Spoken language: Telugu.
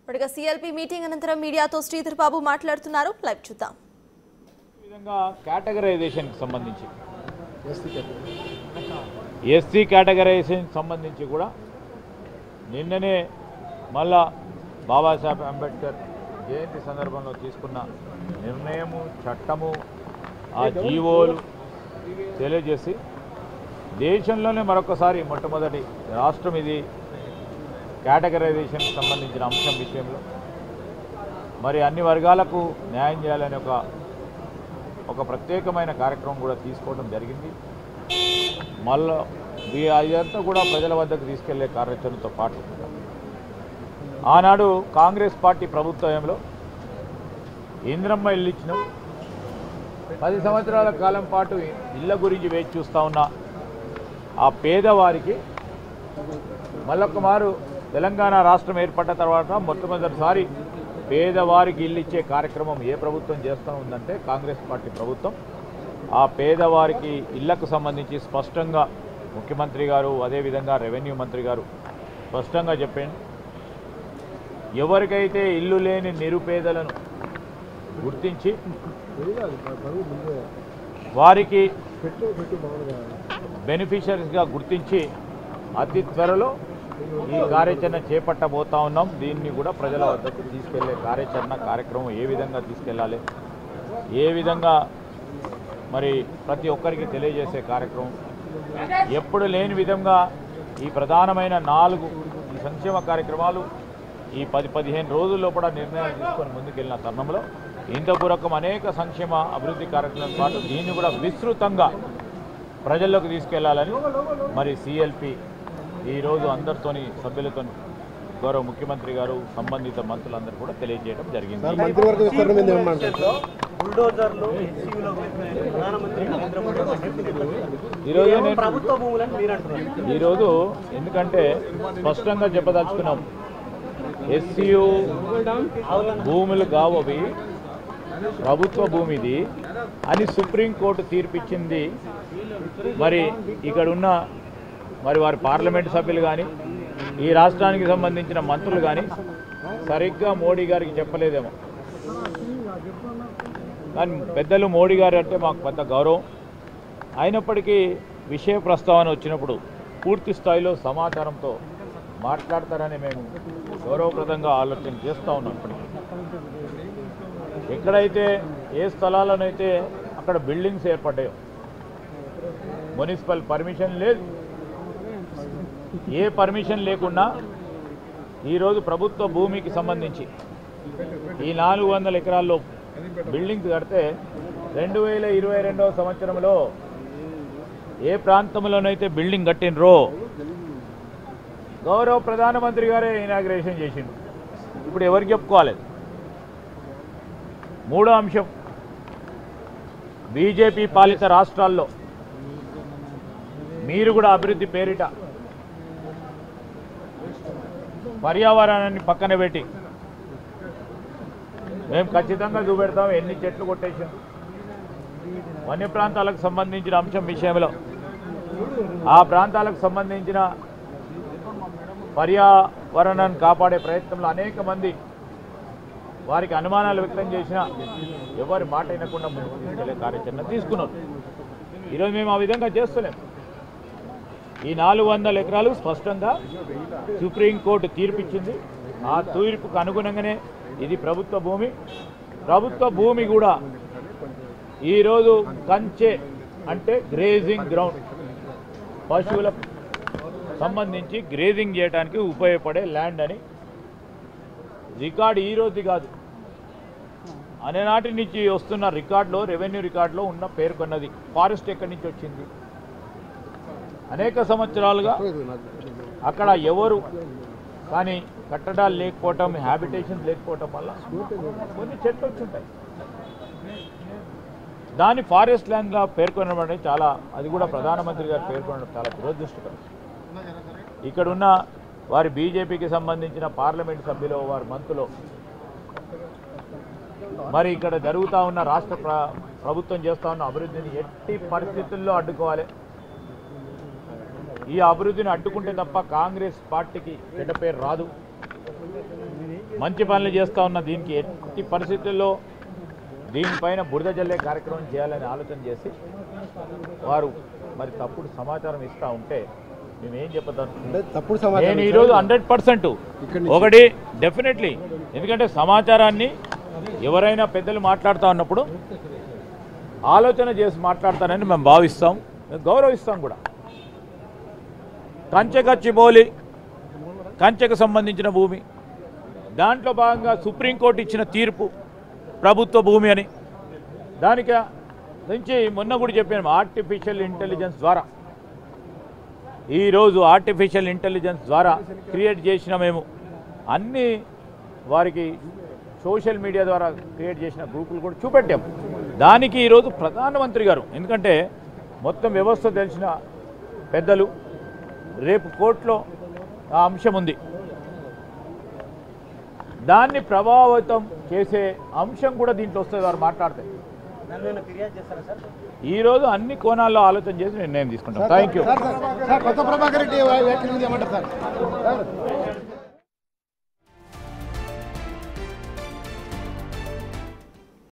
ఇప్పటికే సిఎల్పి మీటింగ్ అనంతరం మీడియాతో శ్రీధర్ బాబు మాట్లాడుతున్నారు. లైవ్ చూద్దాం. ఈ విధంగా కేటగరైజేషన్ కి సంబంధించి ఎస్సీ కేటగరైజేషన్ సంబంధించి కూడా నిన్ననే మళ్ళా బాబాసాహెబ్ అంబేద్కర్ జయంతి సందర్భంలో తీసుకున్న నిర్ణయము చట్టము ఆ జీవోలు తెలియజేసి దేశంలోనే మరొకసారి మొట్టమొదటి రాష్ట్రం ఇది కేటగరైజేషన్కి సంబంధించిన అంశం విషయంలో మరి అన్ని వర్గాలకు న్యాయం చేయాలనే ఒక ప్రత్యేకమైన కార్యక్రమం కూడా తీసుకోవడం జరిగింది. మళ్ళీ ఇదంతా కూడా ప్రజల వద్దకు తీసుకెళ్లే కార్యాచరణతో పాటు ఆనాడు కాంగ్రెస్ పార్టీ ప్రభుత్వంలో ఇంద్రమ్మ ఇల్లు ఇచ్చినాం. 10 సంవత్సరాల కాలం పాటు ఇళ్ల గురించి వేచి చూస్తూ ఉన్న ఆ పేదవారికి మళ్ళొక మారు తెలంగాణ రాష్ట్రం ఏర్పడ్డ తర్వాత మొట్టమొదటిసారి పేదవారికి ఇల్లు ఇచ్చే కార్యక్రమం ఏ ప్రభుత్వం చేస్తూ ఉందంటే కాంగ్రెస్ పార్టీ ప్రభుత్వం. ఆ పేదవారికి ఇళ్లకు సంబంధించి స్పష్టంగా ముఖ్యమంత్రి గారు అదేవిధంగా రెవెన్యూ మంత్రి గారు స్పష్టంగా చెప్పండి, ఎవరికైతే ఇల్లు లేని నిరుపేదలను గుర్తించి వారికి బెనిఫిషరీస్గా గుర్తించి అతి త్వరలో ఈ కార్యాచరణ చేపట్టబోతా ఉన్నాం. దీన్ని కూడా ప్రజల వద్దకు తీసుకెళ్లే కార్యక్రమం ఏ విధంగా తీసుకెళ్లాలి, ఏ విధంగా మరి ప్రతి ఒక్కరికి తెలియజేసే కార్యక్రమం ఎప్పుడు లేని విధంగా ఈ ప్రధానమైన 4 ఈ సంక్షేమ కార్యక్రమాలు ఈ 10-15 రోజుల్లో కూడా నిర్ణయాలు తీసుకొని ముందుకెళ్లిన తరుణంలో ఇంతపూర్వకం అనేక సంక్షేమ అభివృద్ధి కార్యక్రమాలతో పాటు దీన్ని కూడా విస్తృతంగా ప్రజల్లోకి తీసుకెళ్లాలని మరి సిఎల్పి ఈరోజు అందరితోని సభ్యులతో గౌరవ ముఖ్యమంత్రి గారు సంబంధిత మంత్రులందరూ కూడా తెలియజేయడం జరిగింది. ఈరోజు ఎందుకంటే స్పష్టంగా చెప్పదలుచుకున్నాం, ఎస్సీయు భూములు కావవి ప్రభుత్వ భూమిది అని సుప్రీంకోర్టు తీర్పిచ్చింది. మరి ఇక్కడున్న మరి వారి పార్లమెంటు సభ్యులు కానీ ఈ రాష్ట్రానికి సంబంధించిన మంత్రులు కానీ సరిగ్గా మోడీ గారికి చెప్పలేదేమో. కానీ పెద్దలు మోడీ గారు అంటే మాకు పెద్ద గౌరవం. అయినప్పటికీ విషయ ప్రస్తావన వచ్చినప్పుడు పూర్తి స్థాయిలో సమాచారంతో మాట్లాడతారని మేము గౌరవప్రదంగా ఆలోచన చేస్తూ ఉన్నాం. ఇప్పటికీ ఎక్కడైతే ఏ స్థలాలనైతే అక్కడ బిల్డింగ్స్ ఏర్పడ్డాయో మున్సిపల్ పర్మిషన్ లేదు, ఏ పర్మిషన్ లేకుండా ఈరోజు ప్రభుత్వ భూమికి సంబంధించి ఈ 400 ఎకరాల్లో బిల్డింగ్స్ కడితే 2022వ సంవత్సరంలో ఏ ప్రాంతంలోనైతే బిల్డింగ్ కట్టినరో గౌరవ ప్రధానమంత్రి గారే ఇనాగ్రేషన్ చేసిండు. ఇప్పుడు ఎవరికి చెప్పుకోవాలి? 3వ అంశం, బీజేపీ పాలిత రాష్ట్రాల్లో మీరు కూడా అభివృద్ధి పేరిట పర్యావరణాన్ని పక్కన పెట్టి మేము ఖచ్చితంగా చూపెడతాం ఎన్ని చెట్లు కొట్టేసాం. వన్య ప్రాంతాలకు సంబంధించిన అంశం విషయంలో ఆ ప్రాంతాలకు సంబంధించిన పర్యావరణాన్ని కాపాడే ప్రయత్నంలో అనేక మంది వారికి అనుమానాలు వ్యక్తం చేసినా ఎవరి మాట వినకుండా ముందుకు తీసుకెళ్లే కార్యాచరణ తీసుకున్నారు. ఈరోజు మేము ఆ విధంగా చేస్తలేం. ఈ 400 ఎకరాలు స్పష్టంగా సుప్రీంకోర్టు తీర్పిచ్చింది. ఆ తీర్పుకు అనుగుణంగానే ఇది ప్రభుత్వ భూమి. ప్రభుత్వ భూమి కూడా ఈరోజు కంచె అంటే గ్రేజింగ్ గ్రౌండ్, పశువులకు సంబంధించి గ్రేజింగ్ చేయడానికి ఉపయోగపడే ల్యాండ్ అని రికార్డు ఈరోజు కాదు, అనేనాటి నుంచి వస్తున్న రికార్డులో రెవెన్యూ రికార్డులో ఉన్న పేర్కొన్నది. ఫారెస్ట్ ఎక్కడి నుంచి వచ్చింది? అనేక సంవత్సరాలుగా అక్కడ ఎవరు కానీ కట్టడాలు లేకపోవటం, హ్యాబిటేషన్స్ లేకపోవటం వల్ల కొన్ని చెట్లు వచ్చుంటాయి. దాన్ని ఫారెస్ట్ ల్యాండ్గా పేర్కొనడం చాలా, అది కూడా ప్రధానమంత్రి గారు పేర్కొనడం చాలా దురదృష్టకరం. ఇక్కడున్న వారి బీజేపీకి సంబంధించిన పార్లమెంట్ సభ్యులు, వారి మంత్రులు మరి ఇక్కడ జరుగుతూ ఉన్న రాష్ట్ర ప్రభుత్వం చేస్తూ ఉన్న అభివృద్ధిని ఎట్టి పరిస్థితుల్లో అడ్డుకోవాలి. ఈ అభివృద్ధిని అడ్డుకుంటే తప్ప కాంగ్రెస్ పార్టీకి చెడ్డ పేరు రాదు. మంచి పనులు చేస్తూ ఉన్న దీనికి ఎట్టి పరిస్థితుల్లో దీనిపైన బురద జల్లే కార్యక్రమం చేయాలని ఆలోచన చేసి వారు మరి తప్పుడు సమాచారం ఇస్తూ ఉంటే మేమేం చెప్పదలుచుకున్నాం. నేను ఈరోజు 100% ఒకటి డెఫినెట్లీ, ఎందుకంటే సమాచారాన్ని ఎవరైనా పెద్దలు మాట్లాడుతూ ఉన్నప్పుడు ఆలోచన చేసి మాట్లాడతారని మేము భావిస్తాం, గౌరవిస్తాం కూడా. కంచెకచ్చిబౌలి కంచెకు సంబంధించిన భూమి, దాంట్లో భాగంగా సుప్రీంకోర్టు ఇచ్చిన తీర్పు ప్రభుత్వ భూమి అని, దానికి నుంచి మొన్న కూడా చెప్పాను, ఆర్టిఫిషియల్ ఇంటెలిజెన్స్ ద్వారా ఈరోజు ఆర్టిఫిషియల్ ఇంటెలిజెన్స్ ద్వారా క్రియేట్ చేసిన మేము అన్ని వారికి సోషల్ మీడియా ద్వారా క్రియేట్ చేసిన గ్రూపులు కూడా చూపెట్టాం. దానికి ఈరోజు ప్రధానమంత్రి గారు, ఎందుకంటే మొత్తం వ్యవస్థ తెలిసిన పెద్దలు, రేపు కోర్టులో ఆ అంశం ఉంది, దాన్ని ప్రభావితం చేసే అంశం కూడా దీంట్లో వస్తుంది. వారు మాట్లాడితే ఈరోజు అన్ని కోణాల్లో ఆలోచన చేసి నిర్ణయం తీసుకుంటాం. Thank you.